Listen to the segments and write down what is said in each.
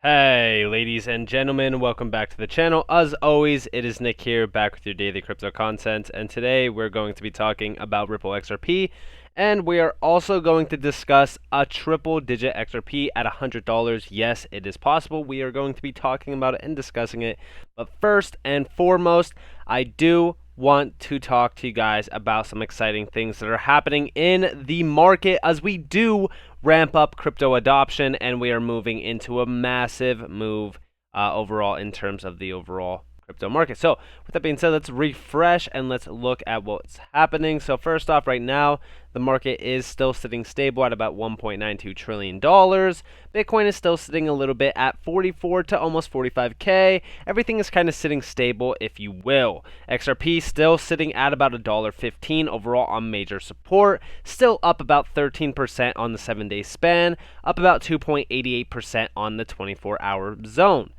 Hey, ladies and gentlemen, welcome back to the channel. As always, it is Nick here, back with your daily crypto content, and today we're going to be talking about Ripple XRP, and we are also going to discuss a triple-digit XRP at $100. Yes, it is possible. We are going to be talking about it and discussing it, but first and foremost, I do want to talk to you guys about some exciting things that are happening in the market as we do ramp up crypto adoption and we are moving into a massive move overall in terms of the overall crypto market. So with that being said, let's refresh and let's look at what's happening. So first off, right now the market is still sitting stable at about $1.92 trillion. Bitcoin is still sitting a little bit at 44 to almost 45k. Everything is kind of sitting stable, if you will. XRP still sitting at about $1.15 overall on major support, still up about 13% on the 7-day span, up about 2.88% on the 24-hour zone.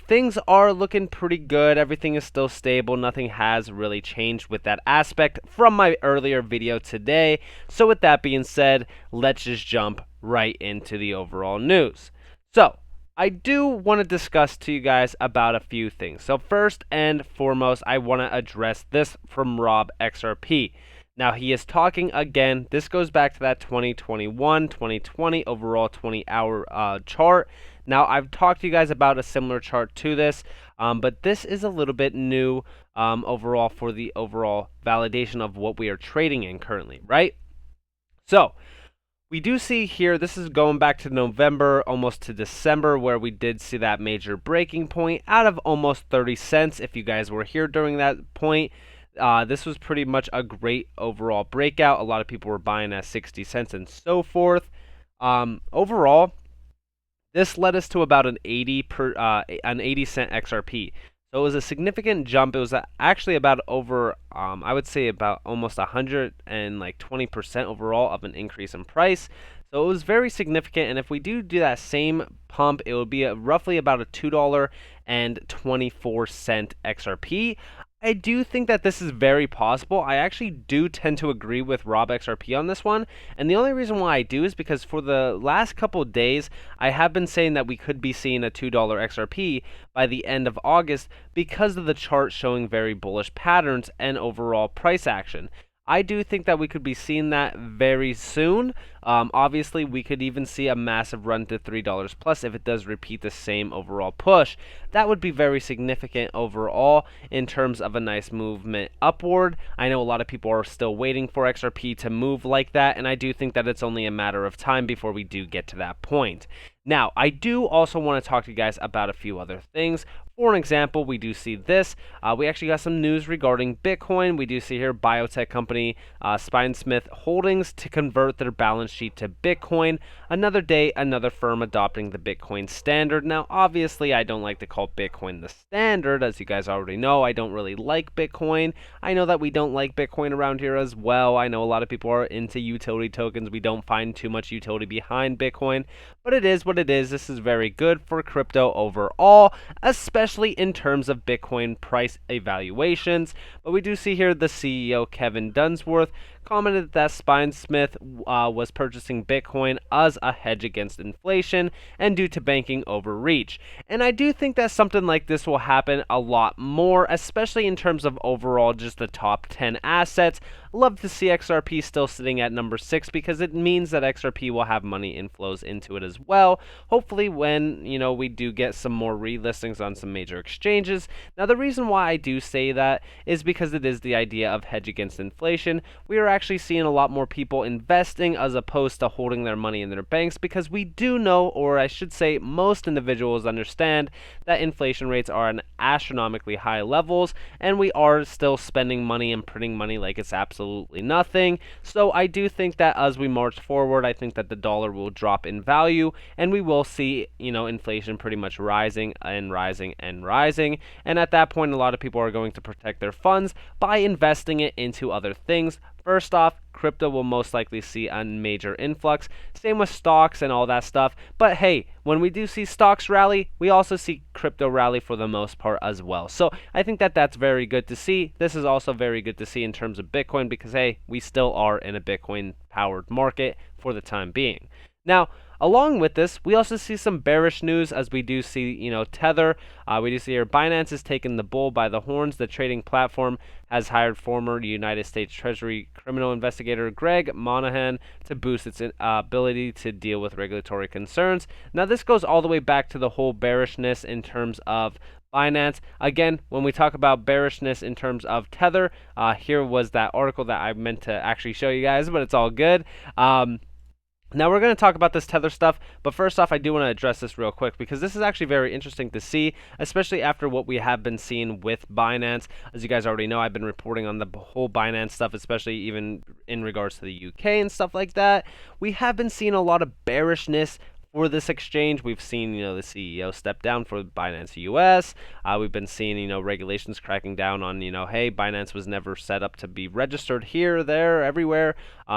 Things are looking pretty good. Everything is still stable. Nothing has really changed with that aspect from my earlier video today. So with that being said, let's just jump right into the overall news. So I do want to discuss to you guys about a few things. So first and foremost, I want to address this from Rob XRP. Now he is talking again. This goes back to that 2021, 2020 overall 20-hour chart. Now, I've talked to you guys about a similar chart to this, but this is a little bit new overall for the overall validation of what we are trading in currently, right? So, we do see here, this is going back to November, almost to December, where we did see that major breaking point out of almost 30 cents. If you guys were here during that point, this was pretty much a great overall breakout. A lot of people were buying at 60 cents and so forth. Overall, this led us to about an 80 cent XRP. So it was a significant jump. It was actually about over, I would say about almost 120% overall of an increase in price. So it was very significant. And if we do that same pump, it would be roughly about a $2.24 XRP. I do think that this is very possible. I actually do tend to agree with Rob XRP on this one. And the only reason why I do is because for the last couple of days, I have been saying that we could be seeing a $2 XRP by the end of August because of the chart showing very bullish patterns and overall price action. I do think that we could be seeing that very soon. Obviously, we could even see a massive run to $3 plus if it does repeat the same overall push. That would be very significant overall in terms of a nice movement upward. I know a lot of people are still waiting for XRP to move like that, and I do think that it's only a matter of time before we do get to that point. Now, I do also want to talk to you guys about a few other things. For an example, we do see this. We actually got some news regarding Bitcoin. We do see here biotech company Smith Holdings to convert their balance sheet to Bitcoin. Another day, another firm adopting the Bitcoin standard. Now, obviously, I don't like to call Bitcoin the standard. As you guys already know, I don't really like Bitcoin. I know that we don't like Bitcoin around here as well. I know a lot of people are into utility tokens. We don't find too much utility behind Bitcoin, but it is what it is. This is very good for crypto overall, especially in terms of Bitcoin price evaluations. But we do see here the CEO, Kevin Dunsworth, commented that Smith was purchasing Bitcoin as a hedge against inflation and due to banking overreach. And I do think that something like this will happen a lot more, especially in terms of overall just the top 10 assets. Love to see XRP still sitting at number 6 because it means that XRP will have money inflows into it as well. Hopefully when, we do get some more relistings on some major exchanges. Now the reason why I do say that is because it is the idea of hedge against inflation. We are actually seeing a lot more people investing as opposed to holding their money in their banks because we do know, or I should say most individuals understand, that inflation rates are at astronomically high levels and we are still spending money and printing money like it's absolutely nothing. So I do think that as we march forward, I think that the dollar will drop in value and we will see, inflation pretty much rising and rising and rising. And at that point, a lot of people are going to protect their funds by investing it into other things. First off, crypto will most likely see a major influx. Same with stocks and all that stuff. But hey, when we do see stocks rally, we also see crypto rally for the most part as well. So I think that that's very good to see. This is also very good to see in terms of Bitcoin because hey, we still are in a Bitcoin powered market for the time being. Now, Along with this, we also see some bearish news as we do see, Tether. We do see here Binance is taking the bull by the horns. The trading platform has hired former United States Treasury criminal investigator Greg Monahan to boost its ability to deal with regulatory concerns. Now, this goes all the way back to the whole bearishness in terms of Binance. Again, when we talk about bearishness in terms of Tether, here was that article that I meant to actually show you guys, but it's all good. Now we're going to talk about this Tether stuff, but first off, I do want to address this real quick because this is actually very interesting to see, especially after what we have been seeing with Binance. As you guys already know, I've been reporting on the whole Binance stuff, especially even in regards to the UK and stuff like that. We have been seeing a lot of bearishness for this exchange. We've seen, the CEO step down for Binance US. We've been seeing, regulations cracking down on, hey, Binance was never set up to be registered here, there, everywhere.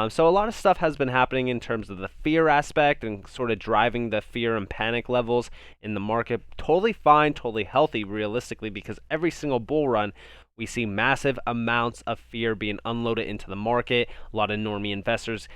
So a lot of stuff has been happening in terms of the fear aspect and sort of driving the fear and panic levels in the market. Totally fine, totally healthy, realistically, because every single bull run, we see massive amounts of fear being unloaded into the market. A lot of normie investors,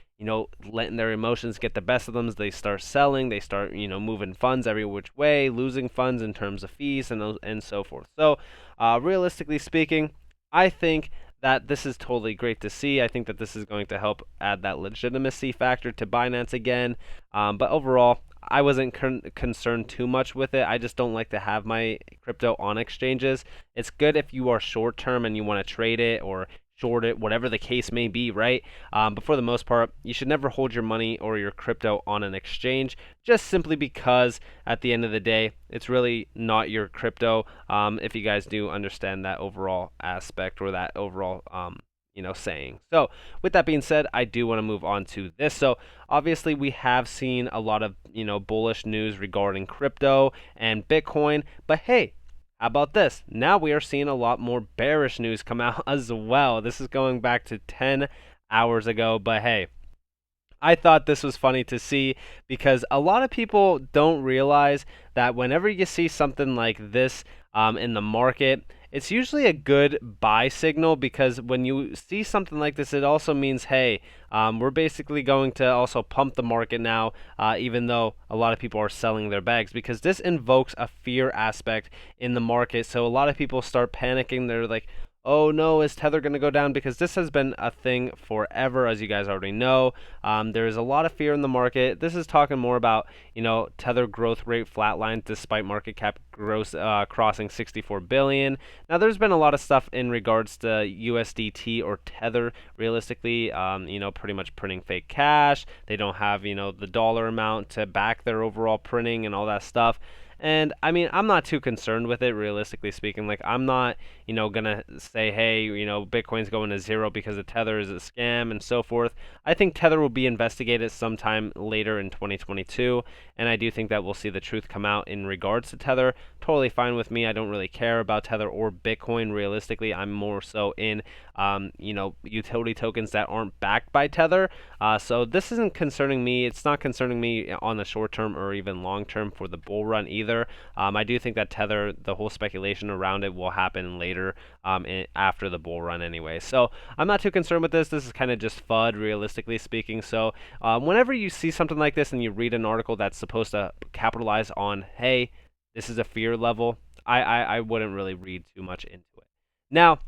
letting their emotions get the best of them. They start selling. They start, moving funds every which way, losing funds in terms of fees and so forth. So, realistically speaking, I think that this is totally great to see. I think that this is going to help add that legitimacy factor to Binance again. But overall, I wasn't concerned too much with it. I just don't like to have my crypto on exchanges. It's good if you are short term and you want to trade it or short it, whatever the case may be, right? But for the most part, you should never hold your money or your crypto on an exchange, just simply because at the end of the day, it's really not your crypto. If you guys do understand that overall aspect or that overall saying. So with that being said, I do want to move on to this. So obviously we have seen a lot of, bullish news regarding crypto and Bitcoin, but hey, how about this? Now we are seeing a lot more bearish news come out as well. This is going back to 10 hours ago, but hey, I thought this was funny to see because a lot of people don't realize that whenever you see something like this in the market, it's usually a good buy signal, because when you see something like this, it also means, hey, we're basically going to also pump the market now, even though a lot of people are selling their bags, because this invokes a fear aspect in the market. So a lot of people start panicking. They're like, oh no, is Tether going to go down? Because this has been a thing forever, as you guys already know. There is a lot of fear in the market. This is talking more about, Tether growth rate flatlined despite market cap gross crossing 64 billion. Now, there's been a lot of stuff in regards to USDT or Tether, realistically, pretty much printing fake cash. They don't have, the dollar amount to back their overall printing and all that stuff. And I mean, I'm not too concerned with it, realistically speaking. Like, I'm not, gonna say, hey, Bitcoin's going to zero because the Tether is a scam and so forth. I think Tether will be investigated sometime later in 2022, and I do think that we'll see the truth come out in regards to Tether. Totally fine with me. I don't really care about Tether or Bitcoin, realistically. I'm more so in, utility tokens that aren't backed by Tether. So this isn't concerning me. It's not concerning me on the short term or even long term for the bull run either. I do think that Tether, the whole speculation around it, will happen later after the bull run anyway. So I'm not too concerned with this. This is kind of just FUD, realistically speaking. So whenever you see something like this and you read an article that's supposed to capitalize on, hey, this is a fear level, I wouldn't really read too much into it. Now,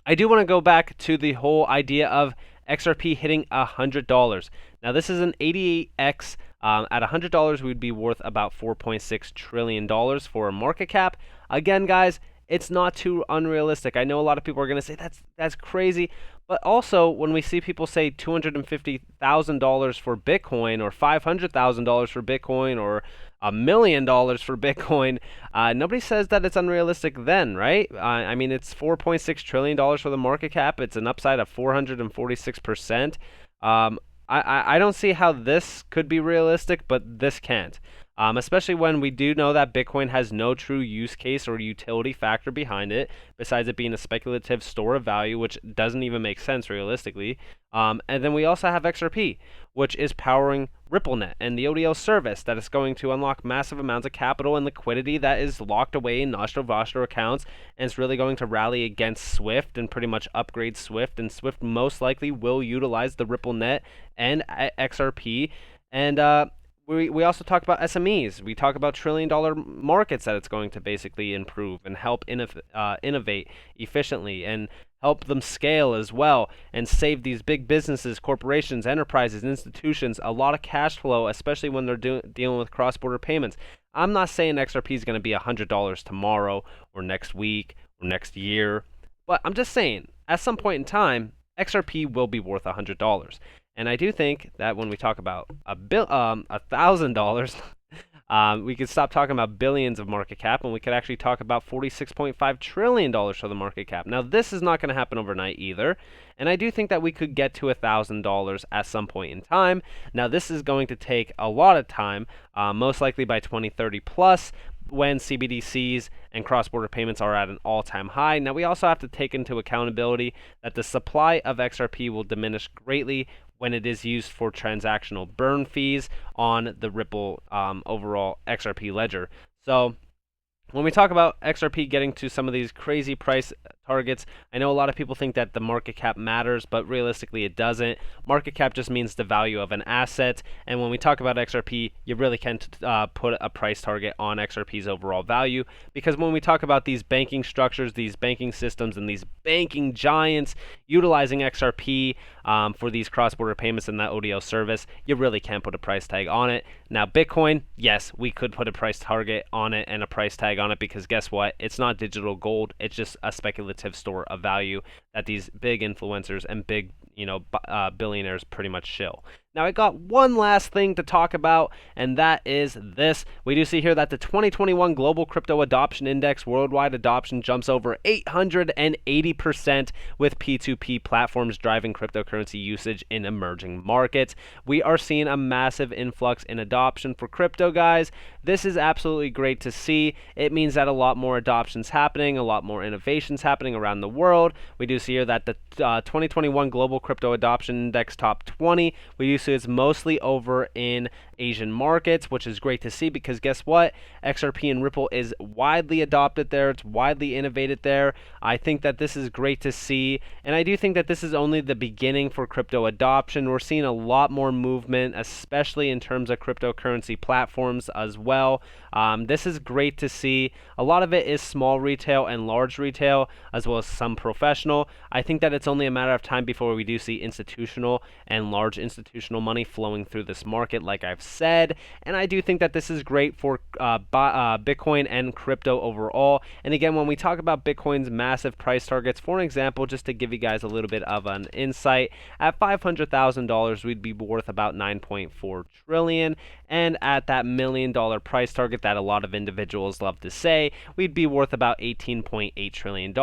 I do want to go back to the whole idea of XRP hitting $100. Now, this is an 88x. At $100, we would be worth about $4.6 trillion for a market cap. Again, guys, it's not too unrealistic. I know a lot of people are going to say that's crazy, but also when we see people say $250,000 for Bitcoin or $500,000 for Bitcoin or $1 million for Bitcoin, nobody says that it's unrealistic then, right? I mean, it's $4.6 trillion for the market cap. It's an upside of 446%. I don't see how this could be realistic, but this can't. Especially when we do know that Bitcoin has no true use case or utility factor behind it, besides it being a speculative store of value, which doesn't even make sense realistically. And then we also have XRP, which is powering RippleNet and the ODL service that is going to unlock massive amounts of capital and liquidity that is locked away in Nostro Vostro accounts, and it's really going to rally against Swift and pretty much upgrade Swift, and Swift most likely will utilize the RippleNet and XRP. And we also talk about SMEs. We talk about trillion-dollar markets that it's going to basically improve and help innovate efficiently and help them scale as well and save these big businesses, corporations, enterprises, institutions a lot of cash flow, especially when they're dealing with cross-border payments. I'm not saying XRP is going to be $100 tomorrow or next week or next year, but I'm just saying at some point in time, XRP will be worth $100. And I do think that when we talk about $1,000, we could stop talking about billions of market cap, and we could actually talk about $46.5 trillion for the market cap. Now, this is not going to happen overnight either, and I do think that we could get to $1,000 at some point in time. Now, this is going to take a lot of time, most likely by 2030 plus, when CBDCs and cross-border payments are at an all-time high. Now, we also have to take into accountability that the supply of XRP will diminish greatly when it is used for transactional burn fees on the Ripple overall XRP ledger. So when we talk about XRP getting to some of these crazy price targets, I know a lot of people think that the market cap matters, but realistically it doesn't. Market cap just means the value of an asset, and when we talk about XRP, you really can't put a price target on XRP's overall value, because when we talk about these banking structures, these banking systems, and these banking giants utilizing XRP for these cross-border payments and that ODL service, you really can't put a price tag on it. Now, Bitcoin, yes, we could put a price target on it and a price tag on it, because guess what? It's not digital gold. It's just a speculative store of value that these big influencers and big, billionaires pretty much shill. Now, I got one last thing to talk about, and that is this. We do see here that the 2021 Global Crypto Adoption Index worldwide adoption jumps over 880% with P2P platforms driving cryptocurrency usage in emerging markets. We are seeing a massive influx in adoption for crypto, guys. This is absolutely great to see. It means that a lot more adoption's happening, a lot more innovations happening around the world. We do see here that the 2021 Global Crypto Adoption Index Top 20, we do see it's mostly over in Asian markets, which is great to see, because guess what? XRP and Ripple is widely adopted there. It's widely innovated there. I think that this is great to see, and I do think that this is only the beginning for crypto adoption. We're seeing a lot more movement, especially in terms of cryptocurrency platforms as well. This is great to see. A lot of it is small retail and large retail, as well as some professional. I think that it's only a matter of time before we do see institutional and large institutional money flowing through this market, like I've said. And I do think that this is great for Bitcoin and crypto overall. And again, when we talk about Bitcoin's massive price targets, for example, just to give you guys a little bit of an insight, at $500,000, we'd be worth about 9.4 trillion. And at that $1 million price target that a lot of individuals love to say, we'd be worth about $18.8 trillion.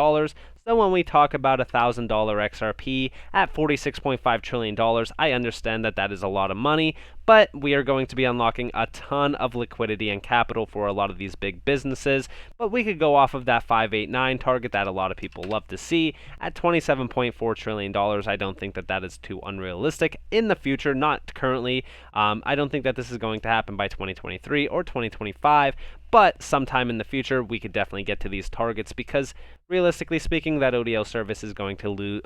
So when we talk about $1,000 XRP at $46.5 trillion, I understand that that is a lot of money, but we are going to be unlocking a ton of liquidity and capital for a lot of these big businesses. But we could go off of that 589 target that a lot of people love to see at $27.4 trillion. I don't think that that is too unrealistic in the future, not currently. I don't think that this is going to happen by 2023 or 2025, but sometime in the future, we could definitely get to these targets, because realistically speaking, that ODL service is going to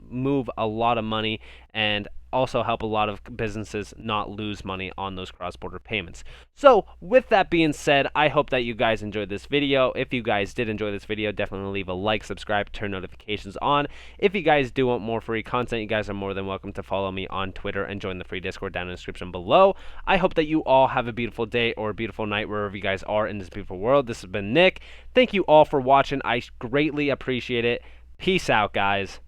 move a lot of money and also help a lot of businesses not lose money on those cross-border payments. So with that being said, I hope that you guys enjoyed this video. If you guys did enjoy this video, definitely leave a like, subscribe, turn notifications on. If you guys do want more free content, you guys are more than welcome to follow me on Twitter and join the free Discord down in the description below. I hope that you all have a beautiful day or a beautiful night wherever you guys are in this beautiful world. This has been Nick. Thank you all for watching. I greatly appreciate it. Peace out, guys.